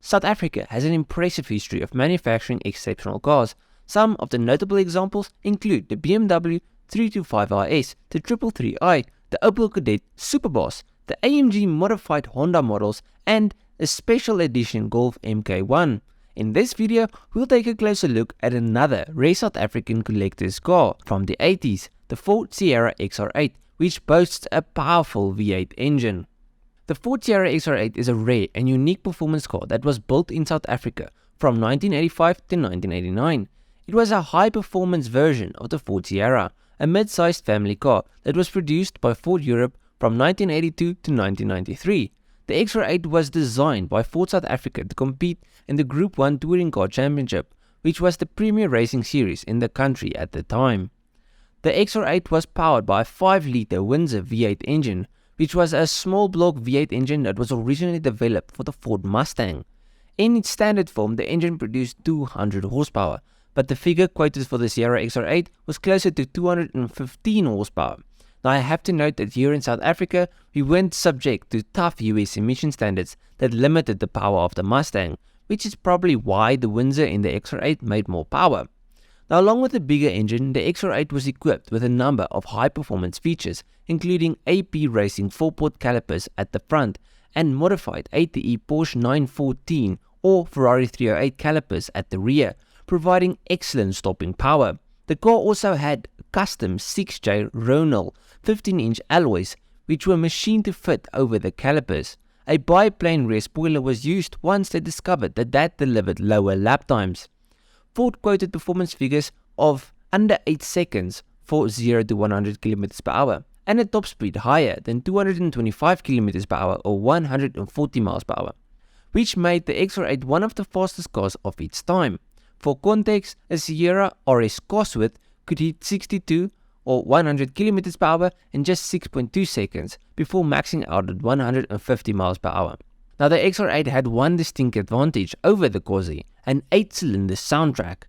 South Africa has an impressive history of manufacturing exceptional cars. Some of the notable examples include the BMW 325RS, the 333i, the Opel Kadett Superboss, the AMG-modified Honda models, and a special edition Golf MK1. In this video, we'll take a closer look at another rare South African collector's car from the 80s, the Ford Sierra XR8, which boasts a powerful V8 engine. The Ford Sierra XR8 is a rare and unique performance car that was built in South Africa from 1985 to 1989. It was a high-performance version of the Ford Sierra, a mid-sized family car that was produced by Ford Europe from 1982 to 1993. The XR8 was designed by Ford South Africa to compete in the Group 1 Touring Car Championship, which was the premier racing series in the country at the time. The XR8 was powered by a 5-litre Windsor V8 engine, which was a small block V8 engine that was originally developed for the Ford Mustang. In its standard form, the engine produced 200 horsepower, but the figure quoted for the Sierra XR8 was closer to 215 horsepower. Now I have to note that here in South Africa, we weren't subject to tough US emission standards that limited the power of the Mustang, which is probably why the Windsor in the XR8 made more power. Now, along with the bigger engine, the XR8 was equipped with a number of high-performance features, including AP Racing 4-port calipers at the front and modified ATE Porsche 914 or Ferrari 308 calipers at the rear, providing excellent stopping power. The car also had custom 6J Ronal 15-inch alloys, which were machined to fit over the calipers. A biplane rear spoiler was used once they discovered that delivered lower lap times. Ford quoted performance figures of under 8 seconds for 0 to 100 km per hour and a top speed higher than 225 km per hour or 140 miles per hour, which made the XR8 one of the fastest cars of its time. For context, a Sierra RS Cosworth could hit 62 or 100 km per hour in just 6.2 seconds before maxing out at 150 miles per hour. Now the XR8 had one distinct advantage over the Cosy, an 8-cylinder soundtrack.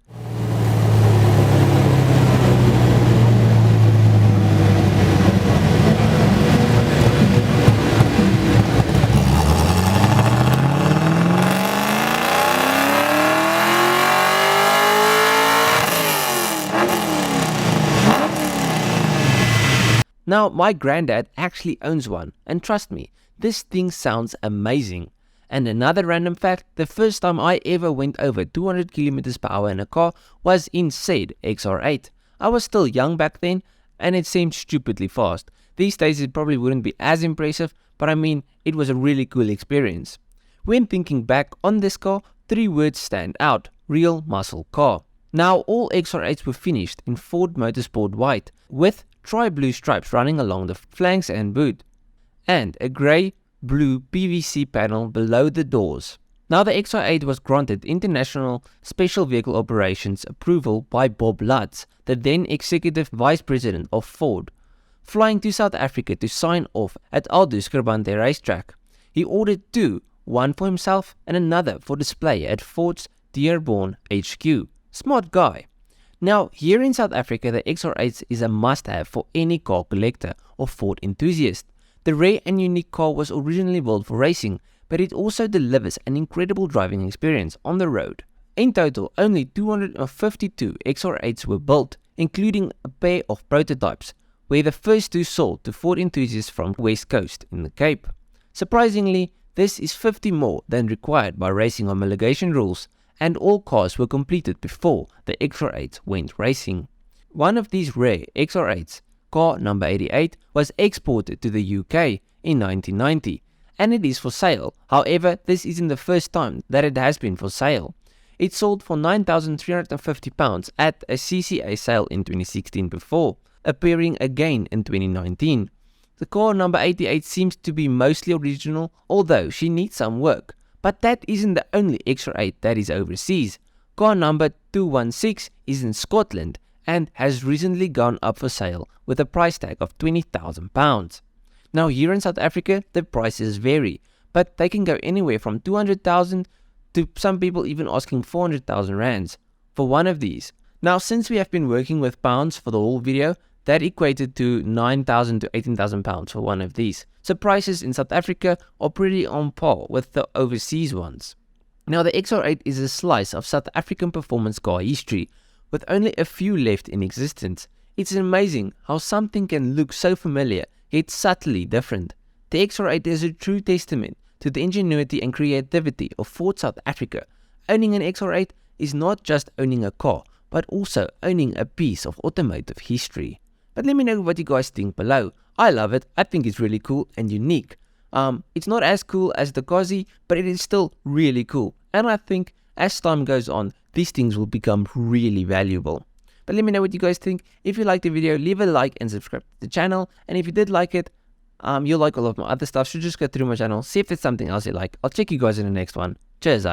Now, my granddad actually owns one, and trust me, this thing sounds amazing. And another random fact, the first time I ever went over 200 km per hour in a car was in said XR8. I was still young back then, and it seemed stupidly fast. These days it probably wouldn't be as impressive, but I mean, it was a really cool experience. When thinking back on this car, 3 words stand out: real muscle car. Now, all XR8s were finished in Ford Motorsport White, with tri-blue stripes running along the flanks and boot, and a grey-blue PVC panel below the doors. Now the XR8 was granted International Special Vehicle Operations approval by Bob Lutz, the then Executive Vice President of Ford, flying to South Africa to sign off at Aldus Gerbande racetrack. He ordered 2, one for himself and another for display at Ford's Dearborn HQ. Smart guy. Now, here in South Africa, the XR8 is a must-have for any car collector or Ford enthusiast. The rare and unique car was originally built for racing, but it also delivers an incredible driving experience on the road. In total, only 252 XR8s were built, including a pair of prototypes, where the first 2 sold to Ford enthusiasts from West Coast in the Cape. Surprisingly, this is 50 more than required by racing homologation rules, and all cars were completed before the XR8 went racing. One of these rare XR8s, car number 88, was exported to the UK in 1990, and it is for sale. However, this isn't the first time that it has been for sale. It sold for £9,350 at a CCA sale in 2016 before appearing again in 2019. The car number 88 seems to be mostly original, although she needs some work. But that isn't the only XR8 that is overseas. Car number 216 is in Scotland and has recently gone up for sale with a price tag of £20,000. Now here in South Africa, the prices vary, but they can go anywhere from 200,000 to some people even asking 400,000 rands for one of these. Now, since we have been working with pounds for the whole video, that equated to 9,000 to 18,000 pounds for one of these. So prices in South Africa are pretty on par with the overseas ones. Now the XR8 is a slice of South African performance car history, with only a few left in existence. It's amazing how something can look so familiar, yet subtly different. The XR8 is a true testament to the ingenuity and creativity of Ford South Africa. Owning an XR8 is not just owning a car, but also owning a piece of automotive history. But let me know what you guys think below. I love it. I think it's really cool and unique. It's not as cool as the Cosy, but it is still really cool. And I think as time goes on, these things will become really valuable. But let me know what you guys think. If you liked the video, leave a like and subscribe to the channel. And if you did like it, you'll like all of my other stuff. So just go through my channel, see if there's something else you like. I'll check you guys in the next one. Cheers,